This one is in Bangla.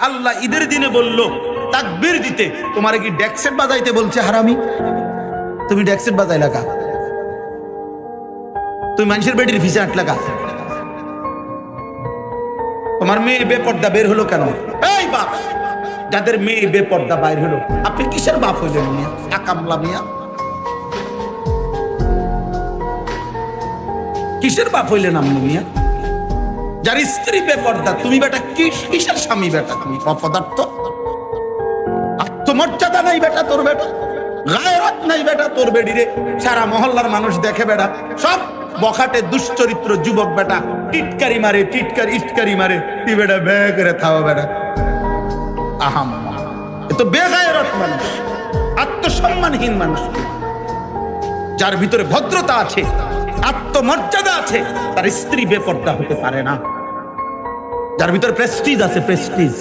আল্লাহ ঈদের দিনে বলল তাকবীর দিতে, তোমার কি ডেক্সেট বাজাইতে বলছে হারামি? তুমি ডেক্সেট বাজাইলা কা? তুমি মানুষের বেটির ভিসা আটলা কা? তোমার মেয়ে বেপর্দা বের হলো কেন? এই বাপ, যাদের মেয়ে বেপর্দা বাইর হলো, আপনি কিসের বাপ হইলেন মিয়া? আকামলা মিয়া, কিসের বাপ হইলেন আপনি মিয়া? যার স্ত্রী বেপর্দা, তুমি বেটা কিসের স্বামী বেটা? তুমি অপদার্থ, আত্মমর্যাদা নাই বেটা তোর, বেটা গায়রত নাই বেটা তোর বেডিরে। সারা মহল্লার মানুষ দেখে বেটা, সব বখাটে দুশ্চরিত্র যুবক বেটা, টিটকারি মারে, ইটকারি মারে, তুই বেটা বে করে থাও বেটা। আহাম, এ তো বেগায়রত মানুষ, আত্মসম্মানহীন মানুষ। যার ভিতরে ভদ্রতা আছে, আত্মমর্যাদা আছে, তার স্ত্রী বেপর্দা হতে পারে না। যার ভিতরে প্রেস্টিজ আছে, প্রেস্টিজ,